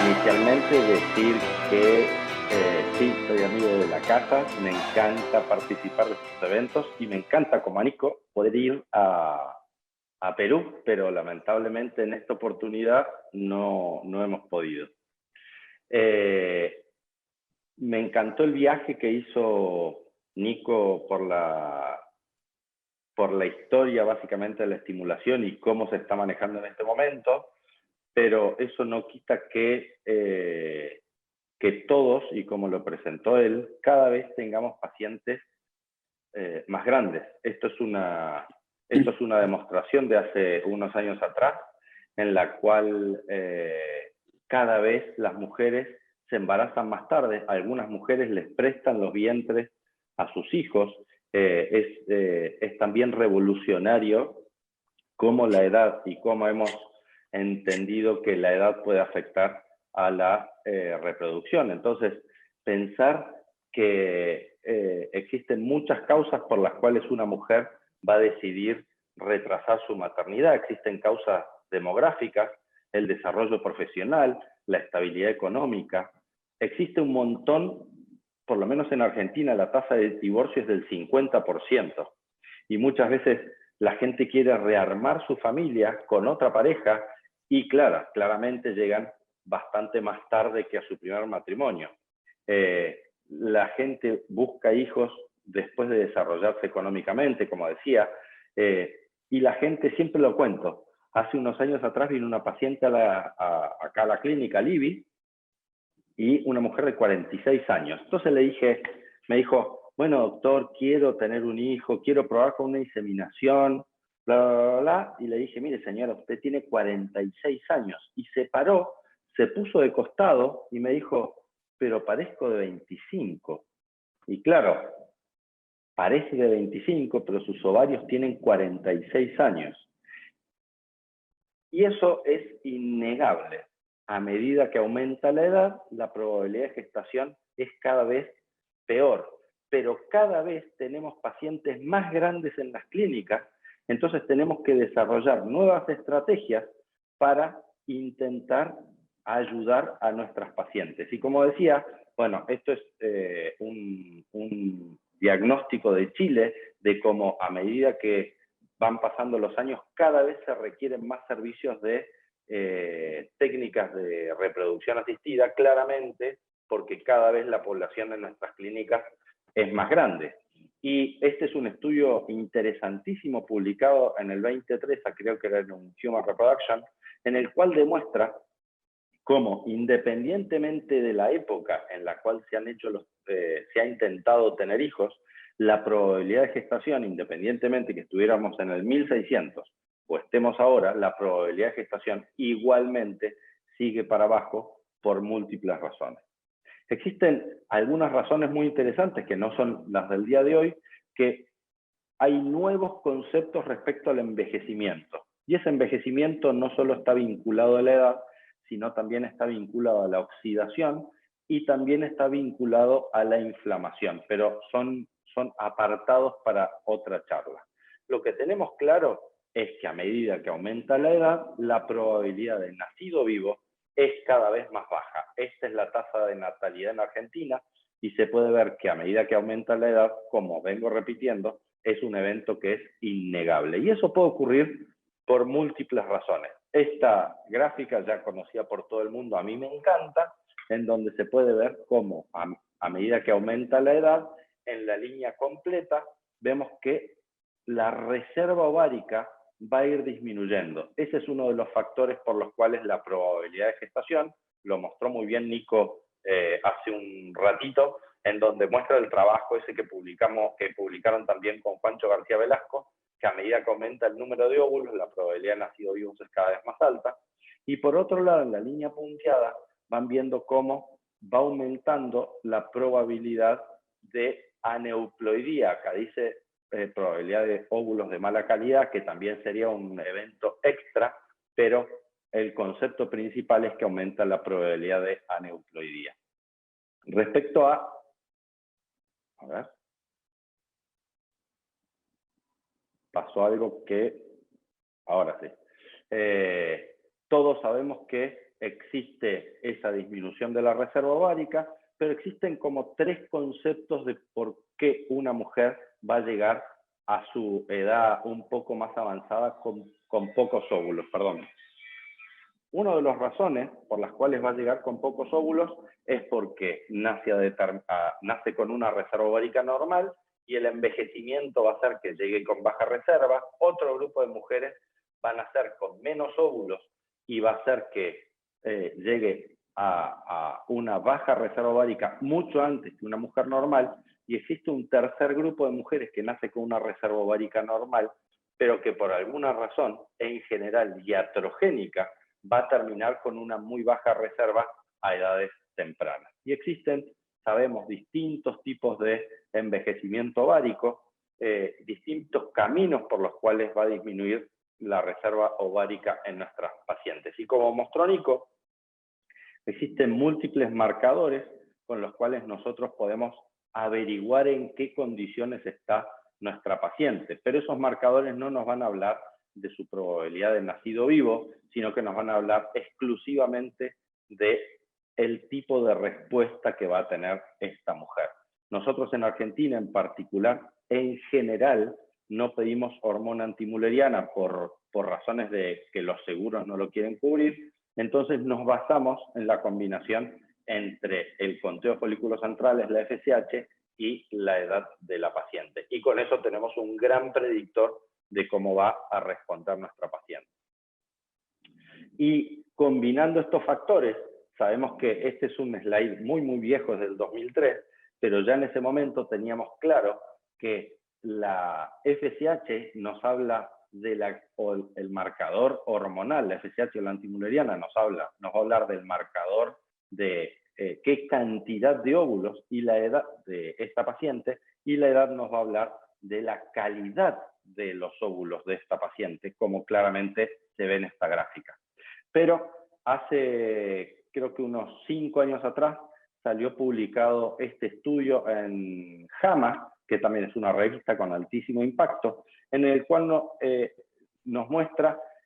Inicialmente decir que sí, soy amigo de la casa, me encanta participar de estos eventos y me encanta como a Nico poder ir a Perú, pero lamentablemente en esta oportunidad no hemos podido. Me encantó el viaje que hizo Nico por la historia básicamente de la estimulación y cómo se está manejando en este momento, pero eso no quita que todos, y como lo presentó él, cada vez tengamos pacientes más grandes. Esto es una demostración de hace unos años atrás, en la cual cada vez las mujeres se embarazan más tarde. Algunas mujeres les prestan los vientres a sus hijos. Es también revolucionario cómo la edad y cómo hemos entendido que la edad puede afectar a la reproducción. Entonces, pensar que existen muchas causas por las cuales una mujer va a decidir retrasar su maternidad. Existen causas demográficas, el desarrollo profesional, la estabilidad económica. Existe un montón, por lo menos en Argentina, la tasa de divorcio es del 50%. Y muchas veces la gente quiere rearmar su familia con otra pareja y claramente llegan bastante más tarde que a su primer matrimonio. La gente busca hijos después de desarrollarse económicamente, como decía, y la gente, siempre lo cuento, hace unos años atrás vino una paciente acá a la clínica, Libby, y una mujer de 46 años. Entonces me dijo, bueno, doctor, quiero tener un hijo, quiero probar con una inseminación, bla, bla, bla, bla. Y le dije, mire, señora, usted tiene 46 años. Y se paró, se puso de costado y me dijo, pero parezco de 25. Y claro, parece de 25, pero sus ovarios tienen 46 años. Y eso es innegable. A medida que aumenta la edad, la probabilidad de gestación es cada vez peor. Pero cada vez tenemos pacientes más grandes en las clínicas, entonces tenemos que desarrollar nuevas estrategias para intentar ayudar a nuestras pacientes. Y como decía, bueno, esto es un diagnóstico de Chile, de cómo a medida que van pasando los años, cada vez se requieren más servicios de técnicas de reproducción asistida, claramente porque cada vez la población en nuestras clínicas es más grande. Y este es un estudio interesantísimo publicado en el 2003, creo que era en un Human Reproduction, en el cual demuestra cómo, independientemente de la época en la cual se ha intentado tener hijos, la probabilidad de gestación, independientemente que estuviéramos en el 1600 o estemos ahora, la probabilidad de gestación igualmente sigue para abajo por múltiples razones. Existen algunas razones muy interesantes que no son las del día de hoy, que hay nuevos conceptos respecto al envejecimiento. Y ese envejecimiento no solo está vinculado a la edad, sino también está vinculado a la oxidación y también está vinculado a la inflamación, pero son apartados para otra charla. Lo que tenemos claro es que a medida que aumenta la edad, la probabilidad de nacido vivo es cada vez más baja. Esta es la tasa de natalidad en Argentina y se puede ver que a medida que aumenta la edad, como vengo repitiendo, es un evento que es innegable. Y eso puede ocurrir por múltiples razones. Esta gráfica ya conocida por todo el mundo, a mí me encanta, en donde se puede ver cómo a medida que aumenta la edad, en la línea completa, vemos que la reserva ovárica va a ir disminuyendo. Ese es uno de los factores por los cuales la probabilidad de gestación, lo mostró muy bien Nico hace un ratito, en donde muestra el trabajo ese que publicaron también con Juancho García Velasco, que a medida que aumenta el número de óvulos, la probabilidad de nacido vivos es cada vez más alta. Y por otro lado, en la línea punteada, van viendo cómo va aumentando la probabilidad de aneuploidía. Acá dice probabilidad de óvulos de mala calidad, que también sería un evento extra, pero el concepto principal es que aumenta la probabilidad de aneuploidía. Respecto a ver, pasó algo que, ahora sí. Todos sabemos que existe esa disminución de la reserva ovárica, pero existen como 3 conceptos de por qué una mujer va a llegar a su edad un poco más avanzada con pocos óvulos. Una de las razones por las cuales va a llegar con pocos óvulos es porque nace con una reserva ovárica normal y el envejecimiento va a hacer que llegue con baja reserva. Otro grupo de mujeres van a nacer con menos óvulos y va a hacer que llegue a una baja reserva ovárica mucho antes que una mujer normal. Y existe un tercer grupo de mujeres que nace con una reserva ovárica normal, pero que por alguna razón, en general iatrogénica, va a terminar con una muy baja reserva a edades tempranas. Y existen, sabemos, distintos tipos de envejecimiento ovárico, distintos caminos por los cuales va a disminuir la reserva ovárica en nuestras pacientes. Y como mostró Nico, existen múltiples marcadores con los cuales nosotros podemos averiguar en qué condiciones está nuestra paciente, pero esos marcadores no nos van a hablar de su probabilidad de nacido vivo, sino que nos van a hablar exclusivamente del tipo de respuesta que va a tener esta mujer. Nosotros en Argentina en particular, en general, no pedimos hormona antimuleriana por razones de que los seguros no lo quieren cubrir, entonces nos basamos en la combinación entre el conteo de folículos centrales, la FSH, y la edad de la paciente. Y con eso tenemos un gran predictor de cómo va a responder nuestra paciente. Y combinando estos factores, sabemos que este es un slide muy viejo, desde el 2003, pero ya en ese momento teníamos claro que la FSH nos habla el marcador hormonal, la FSH o la antimuleriana nos va a hablar del marcador de qué cantidad de óvulos y la edad de esta paciente, y la edad nos va a hablar de la calidad de los óvulos de esta paciente, como claramente se ve en esta gráfica. Pero hace, creo que unos 5 años atrás, salió publicado este estudio en JAMA, que también es una revista con altísimo impacto, en el cual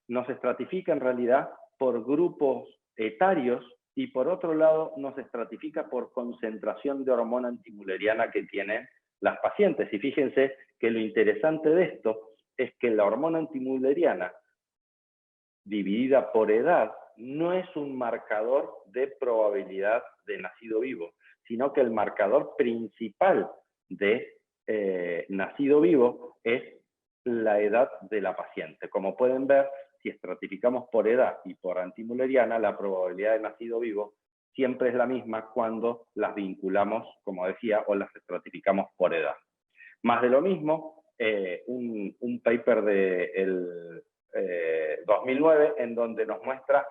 nos estratifica en realidad por grupos etarios y por otro lado nos estratifica por concentración de hormona antimuleriana que tienen las pacientes. Y fíjense que lo interesante de esto es que la hormona antimuleriana dividida por edad no es un marcador de probabilidad de nacido vivo, sino que el marcador principal de nacido vivo es la edad de la paciente. Como pueden ver, si estratificamos por edad y por antimuleriana, la probabilidad de nacido vivo siempre es la misma cuando las vinculamos, como decía, o las estratificamos por edad. Más de lo mismo, un paper del 2009 en donde nos muestra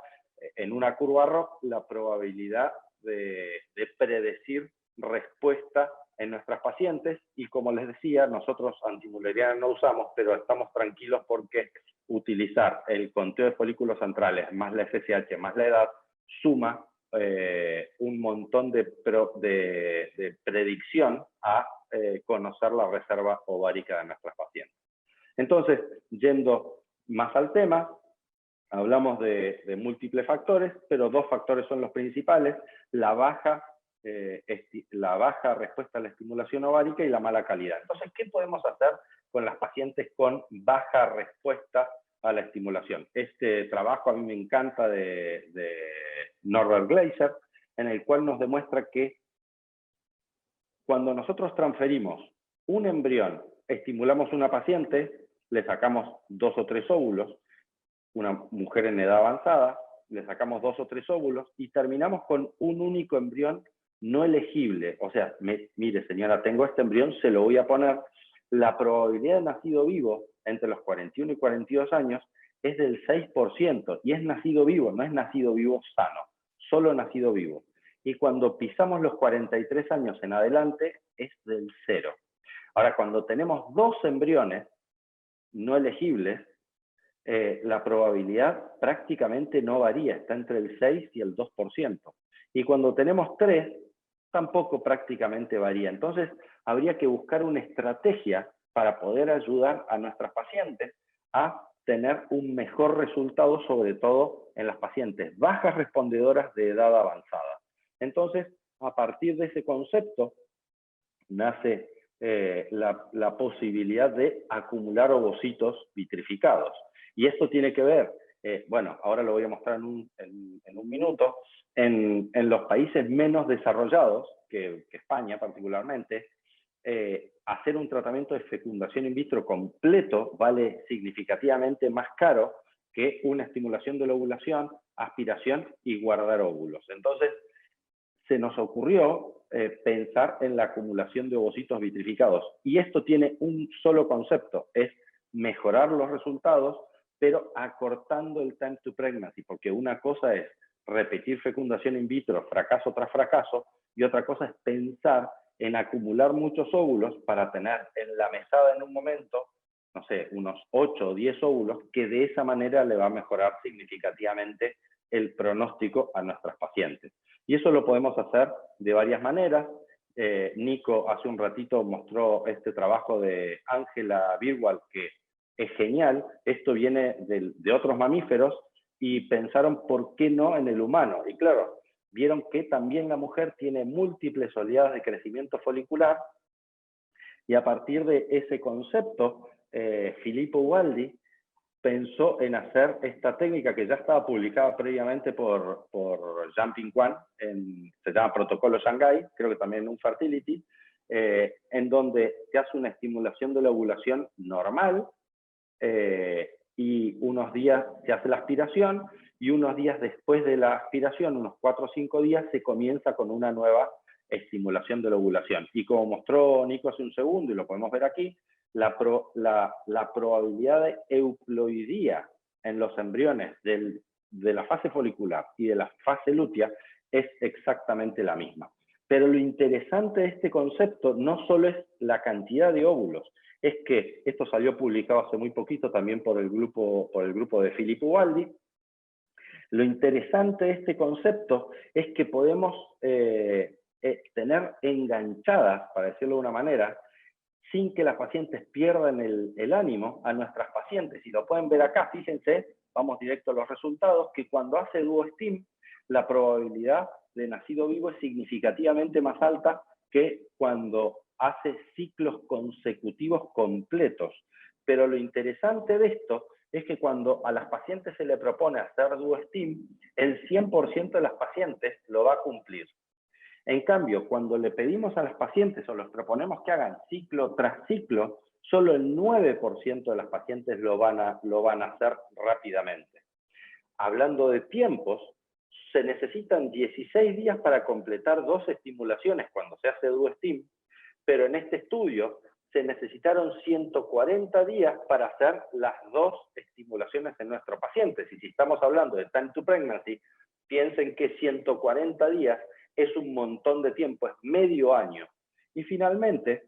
en una curva ROC la probabilidad de predecir respuesta en nuestras pacientes, y como les decía, nosotros antimuleriana no usamos, pero estamos tranquilos porque utilizar el conteo de folículos centrales más la FSH más la edad suma un montón de predicción a conocer la reserva ovárica de nuestras pacientes. Entonces, yendo más al tema, hablamos de múltiples factores, pero 2 factores son los principales: la baja respuesta a la estimulación ovárica y la mala calidad. Entonces, ¿qué podemos hacer con las pacientes con baja respuesta a la estimulación? Este trabajo a mí me encanta de Norbert Glaser, en el cual nos demuestra que cuando nosotros transferimos un embrión, estimulamos a una paciente, le sacamos 2 o 3 óvulos, una mujer en edad avanzada, le sacamos 2 o 3 óvulos y terminamos con un único embrión no elegible. O sea, mire señora, tengo este embrión, se lo voy a poner. La probabilidad de nacido vivo entre los 41 y 42 años es del 6%, y es nacido vivo, no es nacido vivo sano, solo nacido vivo. Y cuando pisamos los 43 años en adelante, es del 0. Ahora, cuando tenemos 2 embriones no elegibles, la probabilidad prácticamente no varía, está entre el 6 y el 2%. Y cuando tenemos 3, tampoco prácticamente varía. Entonces, habría que buscar una estrategia para poder ayudar a nuestras pacientes a tener un mejor resultado, sobre todo en las pacientes bajas respondedoras de edad avanzada. Entonces, a partir de ese concepto, nace la posibilidad de acumular ovocitos vitrificados. Y esto tiene que ver, bueno, ahora lo voy a mostrar en un minuto, en los países menos desarrollados, que España particularmente, hacer un tratamiento de fecundación in vitro completo vale significativamente más caro que una estimulación de la ovulación, aspiración y guardar óvulos. Entonces, se nos ocurrió pensar en la acumulación de ovocitos vitrificados. Y esto tiene un solo concepto, es mejorar los resultados, pero acortando el time to pregnancy, porque una cosa es repetir fecundación in vitro, fracaso tras fracaso, y otra cosa es pensar en acumular muchos óvulos para tener en la mesada en un momento, no sé, unos 8 o 10 óvulos, que de esa manera le va a mejorar significativamente el pronóstico a nuestras pacientes. Y eso lo podemos hacer de varias maneras. Nico hace un ratito mostró este trabajo de Ángela Birwald, que es genial. Esto viene de otros mamíferos y pensaron por qué no en el humano. Y claro, vieron que también la mujer tiene múltiples oleadas de crecimiento folicular, y a partir de ese concepto, Filippo Ubaldi pensó en hacer esta técnica que ya estaba publicada previamente por Jean-Ping Quan, se llama Protocolo Shanghai, creo que también en un Fertility, en donde se hace una estimulación de la ovulación normal, y unos días se hace la aspiración, y unos días después de la aspiración, unos 4 o 5 días, se comienza con una nueva estimulación de la ovulación. Y como mostró Nico hace un segundo, y lo podemos ver aquí, la probabilidad de euploidía en los embriones de la fase folicular y de la fase lútea es exactamente la misma. Pero lo interesante de este concepto no solo es la cantidad de óvulos, es que esto salió publicado hace muy poquito también por el grupo de Filippo Ubaldi. Lo interesante de este concepto es que podemos tener enganchadas, para decirlo de una manera, sin que las pacientes pierdan el ánimo, a nuestras pacientes. Y lo pueden ver acá, fíjense, vamos directo a los resultados, que cuando hace DuoStim, la probabilidad de nacido vivo es significativamente más alta que cuando hace ciclos consecutivos completos. Pero lo interesante de esto es que cuando a las pacientes se le propone hacer DuoStim, el 100% de las pacientes lo va a cumplir. En cambio, cuando le pedimos a las pacientes o les proponemos que hagan ciclo tras ciclo, solo el 9% de las pacientes lo van a hacer rápidamente. Hablando de tiempos, se necesitan 16 días para completar 2 estimulaciones cuando se hace DuoStim, pero en este estudio se necesitaron 140 días para hacer las 2 estimulaciones en nuestros pacientes. Y si estamos hablando de time to pregnancy, piensen que 140 días es un montón de tiempo, es medio año. Y finalmente,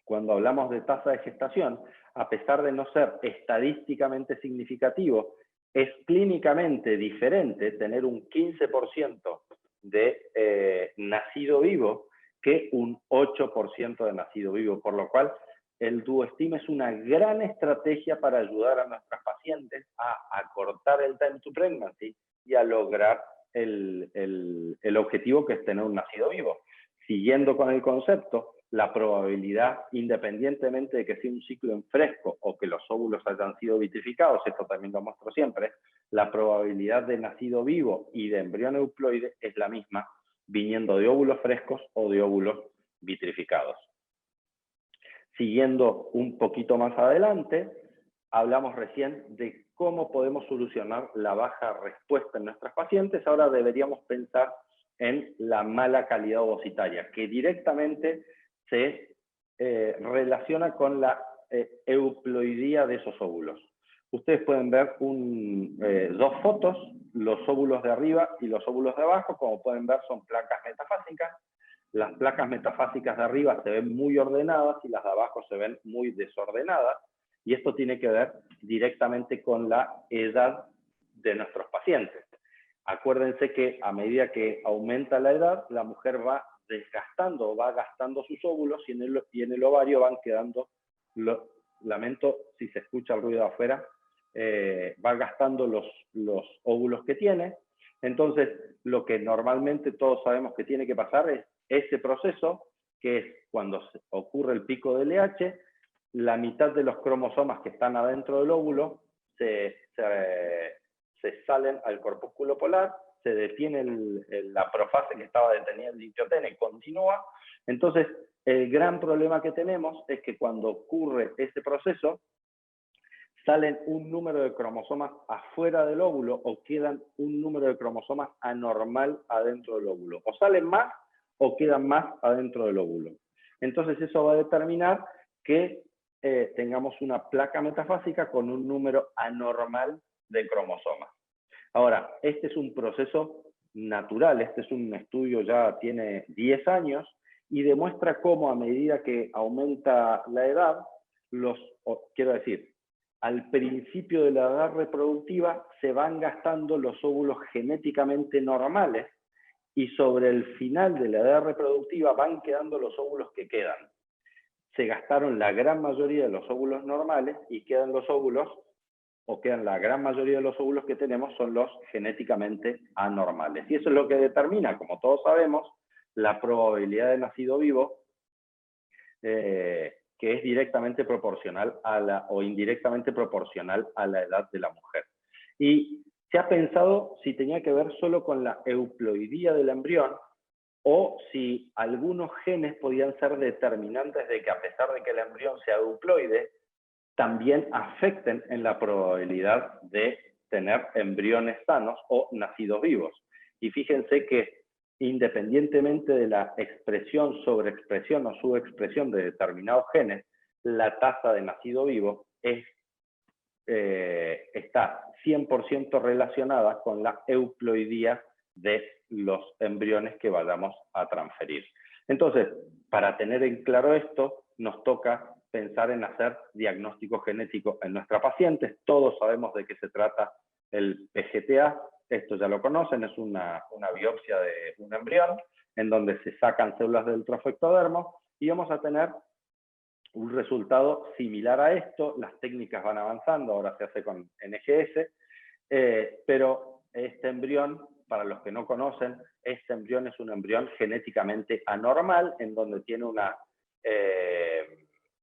cuando hablamos de tasa de gestación, a pesar de no ser estadísticamente significativo, es clínicamente diferente tener un 15% de nacido vivo que un 8% de nacido vivo, por lo cual el DuoStim es una gran estrategia para ayudar a nuestras pacientes a acortar el time to pregnancy y a lograr el objetivo, que es tener un nacido vivo. Siguiendo con el concepto, la probabilidad, independientemente de que sea un ciclo en fresco o que los óvulos hayan sido vitrificados, esto también lo muestro siempre, la probabilidad de nacido vivo y de embrión euploide es la misma, viniendo de óvulos frescos o de óvulos vitrificados. Siguiendo un poquito más adelante, hablamos recién de cómo podemos solucionar la baja respuesta en nuestras pacientes. Ahora deberíamos pensar en la mala calidad ovocitaria, que directamente se relaciona con la euploidía de esos óvulos. Ustedes pueden ver 2 fotos, los óvulos de arriba y los óvulos de abajo. Como pueden ver, son placas metafásicas. Las placas metafásicas de arriba se ven muy ordenadas y las de abajo se ven muy desordenadas. Y esto tiene que ver directamente con la edad de nuestros pacientes. Acuérdense que a medida que aumenta la edad, la mujer va desgastando o va gastando sus óvulos, y en el ovario van quedando, lamento si se escucha el ruido de afuera, va gastando los óvulos que tiene. Entonces, lo que normalmente todos sabemos que tiene que pasar es ese proceso, que es cuando ocurre el pico de LH, la mitad de los cromosomas que están adentro del óvulo se salen al corpúsculo polar, se detiene la profase que estaba detenida el litio-TN y continúa. Entonces, el gran problema que tenemos es que cuando ocurre ese proceso, salen un número de cromosomas afuera del óvulo o quedan un número de cromosomas anormal adentro del óvulo. O salen más o quedan más adentro del óvulo. Entonces eso va a determinar que tengamos una placa metafásica con un número anormal de cromosomas. Ahora, este es un proceso natural, este es un estudio ya tiene 10 años y demuestra cómo a medida que aumenta la edad, quiero decir, al principio de la edad reproductiva se van gastando los óvulos genéticamente normales y sobre el final de la edad reproductiva van quedando los óvulos que quedan. Se gastaron la gran mayoría de los óvulos normales y quedan los óvulos, o quedan la gran mayoría de los óvulos que tenemos son los genéticamente anormales. Y eso es lo que determina, como todos sabemos, la probabilidad de nacido vivo, que es directamente proporcional o indirectamente proporcional a la edad de la mujer. Y se ha pensado si tenía que ver solo con la euploidía del embrión o si algunos genes podían ser determinantes de que, a pesar de que el embrión sea euploide, también afecten en la probabilidad de tener embriones sanos o nacidos vivos. Y fíjense que independientemente de la expresión, sobreexpresión o subexpresión de determinados genes, la tasa de nacido vivo está 100% relacionada con la euploidía de los embriones que vayamos a transferir. Entonces, para tener en claro esto, nos toca pensar en hacer diagnóstico genético en nuestras pacientes. Todos sabemos de qué se trata el PGTA, esto ya lo conocen, es una biopsia de un embrión en donde se sacan células del trofectodermo y vamos a tener un resultado similar a esto. Las técnicas van avanzando, ahora se hace con NGS, pero este embrión, para los que no conocen, este embrión es un embrión genéticamente anormal, en donde tiene una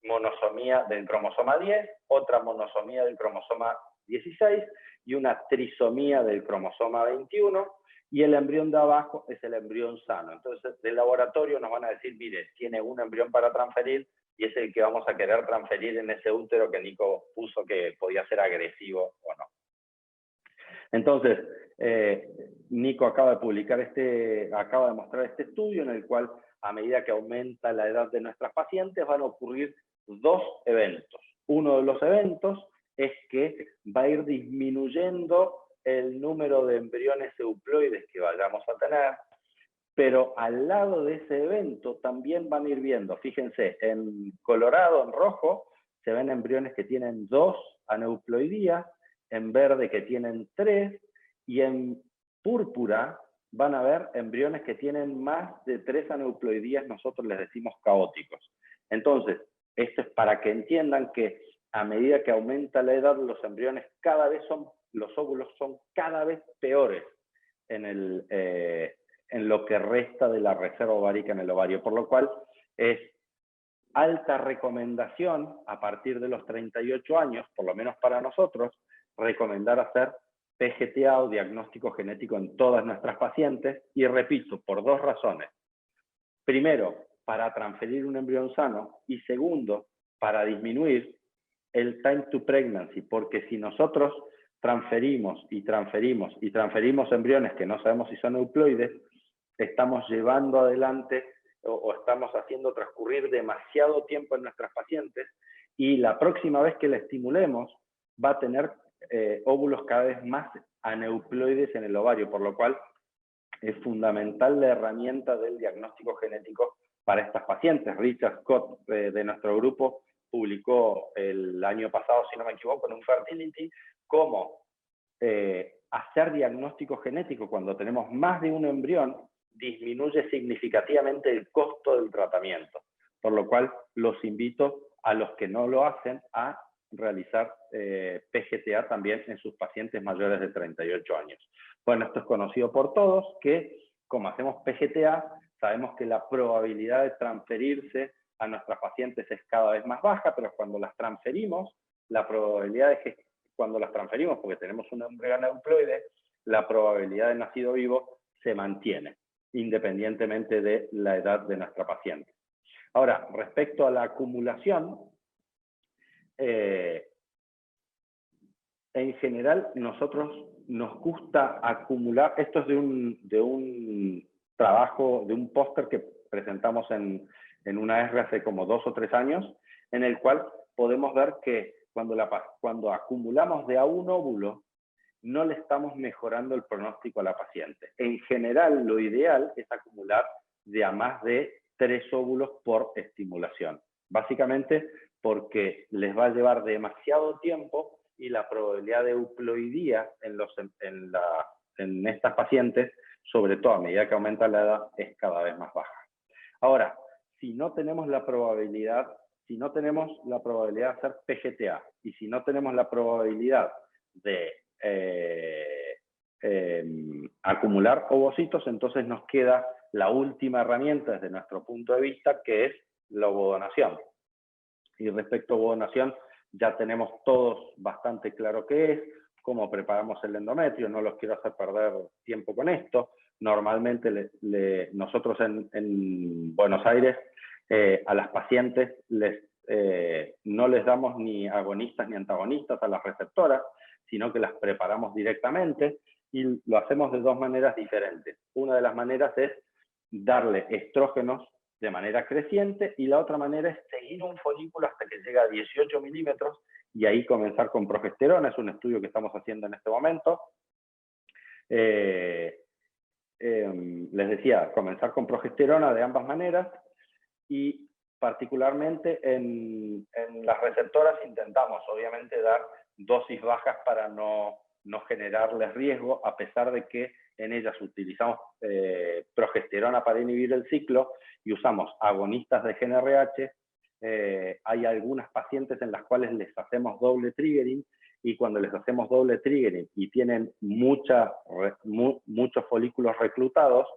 monosomía del cromosoma 10, otra monosomía del cromosoma 16 y una trisomía del cromosoma 21, y el embrión de abajo es el embrión sano. Entonces, del laboratorio nos van a decir, mire, tiene un embrión para transferir y es el que vamos a querer transferir en ese útero que Nico puso que podía ser agresivo o no. Entonces, Nico acaba de mostrar este estudio en el cual, a medida que aumenta la edad de nuestras pacientes, van a ocurrir dos eventos. Uno de los eventos es que va a ir disminuyendo el número de embriones euploides que vayamos a tener, pero al lado de ese evento también van a ir viendo, fíjense, en colorado, en rojo, se ven embriones que tienen 2 aneuploidías, en verde que tienen 3, y en púrpura van a ver embriones que tienen más de 3 aneuploidías, nosotros les decimos caóticos. Entonces, esto es para que entiendan que a medida que aumenta la edad, los embriones los óvulos son cada vez peores en lo que resta de la reserva ovárica en el ovario, por lo cual es alta recomendación a partir de los 38 años, por lo menos para nosotros, recomendar hacer PGTA o diagnóstico genético en todas nuestras pacientes, y repito, por dos razones. Primero, para transferir un embrión sano, y segundo, para disminuir el time to pregnancy, porque si nosotros transferimos embriones que no sabemos si son euploides, estamos llevando adelante o estamos haciendo transcurrir demasiado tiempo en nuestras pacientes, y la próxima vez que la estimulemos va a tener óvulos cada vez más aneuploides en el ovario, por lo cual es fundamental la herramienta del diagnóstico genético para estas pacientes. Richard Scott, de nuestro grupo, publicó el año pasado, si no me equivoco, en un Fertility, cómo hacer diagnóstico genético cuando tenemos más de un embrión disminuye significativamente el costo del tratamiento. Por lo cual, los invito a los que no lo hacen a realizar PGTA también en sus pacientes mayores de 38 años. Bueno, esto es conocido por todos, que como hacemos PGTA, sabemos que la probabilidad de transferirse a nuestras pacientes es cada vez más baja, pero cuando las transferimos, la probabilidad de que cuando las transferimos, porque tenemos un embrión euploide, la probabilidad de nacido vivo se mantiene, independientemente de la edad de nuestra paciente. Ahora, respecto a la acumulación, en general nosotros nos gusta acumular, esto es de un trabajo, de un póster que presentamos en una R hace como 2 o 3 años, en el cual podemos ver que cuando acumulamos de a un óvulo, no le estamos mejorando el pronóstico a la paciente. En general, lo ideal es acumular de a más de 3 óvulos por estimulación. Básicamente porque les va a llevar demasiado tiempo y la probabilidad de euploidía en estas pacientes, sobre todo a medida que aumenta la edad, es cada vez más baja. Ahora, si no tenemos la probabilidad de hacer PGTA y si no tenemos la probabilidad de acumular ovocitos, entonces nos queda la última herramienta desde nuestro punto de vista, que es la ovodonación. Y respecto a ovodonación, ya tenemos todos bastante claro qué es, cómo preparamos el endometrio, no los quiero hacer perder tiempo con esto. Normalmente nosotros en Buenos Aires a las pacientes no les damos ni agonistas ni antagonistas a las receptoras, sino que las preparamos directamente y lo hacemos de 2 maneras diferentes. Una de las maneras es darle estrógenos de manera creciente y la otra manera es seguir un folículo hasta que llega a 18 milímetros y ahí comenzar con progesterona. Es un estudio que estamos haciendo en este momento. Les decía, comenzar con progesterona de ambas maneras y particularmente en las receptoras intentamos obviamente dar dosis bajas para no generarles riesgo, a pesar de que en ellas utilizamos progesterona para inhibir el ciclo y usamos agonistas de GnRH. Hay algunas pacientes en las cuales les hacemos doble triggering y cuando les hacemos doble triggering y tienen muchos folículos reclutados,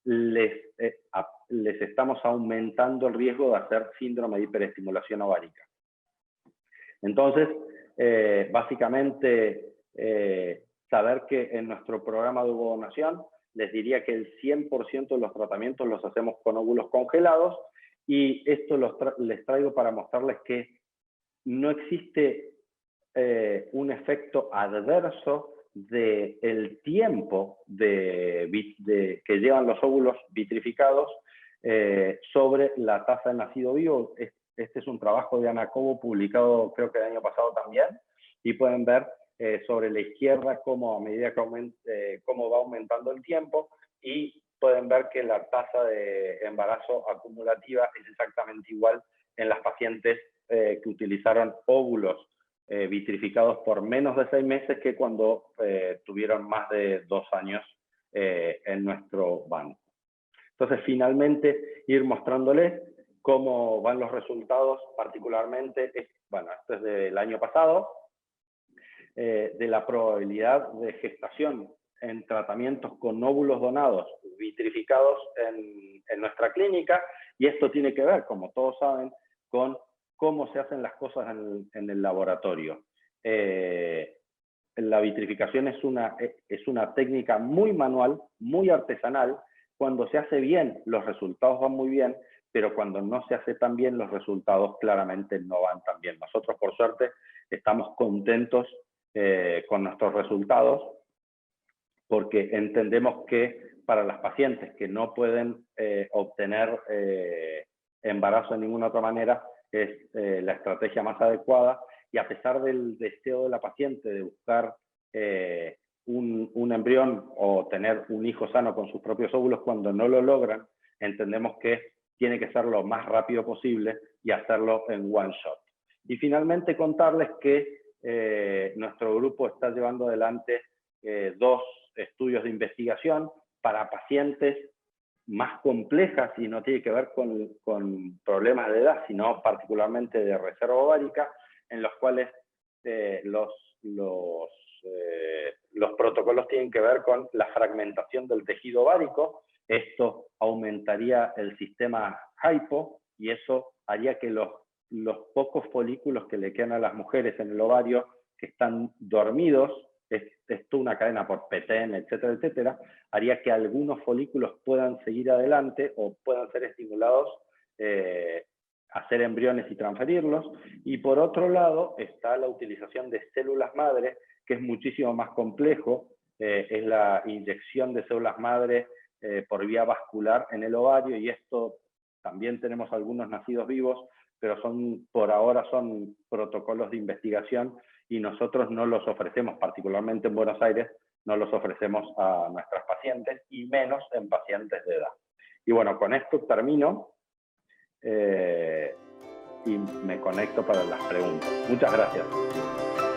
les estamos aumentando el riesgo de hacer síndrome de hiperestimulación ovárica. Entonces, básicamente, saber que en nuestro programa de ovodonación les diría que el 100% de los tratamientos los hacemos con óvulos congelados y esto les traigo para mostrarles que no existe un efecto adverso del tiempo que llevan los óvulos vitrificados sobre la tasa de nacido vivo. Este es un trabajo de Ana Cobo publicado creo que el año pasado también, y pueden ver sobre la izquierda cómo a medida que cómo va aumentando el tiempo, y pueden ver que la tasa de embarazo acumulativa es exactamente igual en las pacientes que utilizaron óvulos vitrificados por menos de 6 meses que cuando tuvieron más de 2 años en nuestro banco. Entonces, finalmente, ir mostrándoles cómo van los resultados, particularmente, bueno, esto es del año pasado, de la probabilidad de gestación en tratamientos con óvulos donados vitrificados en nuestra clínica, y esto tiene que ver, como todos saben, con cómo se hacen las cosas en el laboratorio. La vitrificación es una técnica muy manual, muy artesanal. Cuando se hace bien, los resultados van muy bien, pero cuando no se hace tan bien, los resultados claramente no van tan bien. Nosotros, por suerte, estamos contentos con nuestros resultados, porque entendemos que para las pacientes que no pueden obtener embarazo de ninguna otra manera, es la estrategia más adecuada, y a pesar del deseo de la paciente de buscar un embrión o tener un hijo sano con sus propios óvulos, cuando no lo logran, entendemos que tiene que ser lo más rápido posible y hacerlo en one shot. Y finalmente contarles que nuestro grupo está llevando adelante 2 estudios de investigación para pacientes más complejas, y no tiene que ver con problemas de edad, sino particularmente de reserva ovárica, en los cuales los protocolos tienen que ver con la fragmentación del tejido ovárico. Esto aumentaría el sistema hypo y eso haría que los pocos folículos que le quedan a las mujeres en el ovario que están dormidos, esto una cadena por PTN, etcétera, etcétera, haría que algunos folículos puedan seguir adelante o puedan ser estimulados a hacer embriones y transferirlos. Y por otro lado está la utilización de células madre, que es muchísimo más complejo, es la inyección de células madre por vía vascular en el ovario, y esto también tenemos algunos nacidos vivos, pero por ahora son protocolos de investigación y nosotros no los ofrecemos, particularmente en Buenos Aires, no los ofrecemos a nuestras pacientes y menos en pacientes de edad. Y bueno, con esto termino y me conecto para las preguntas. Muchas gracias.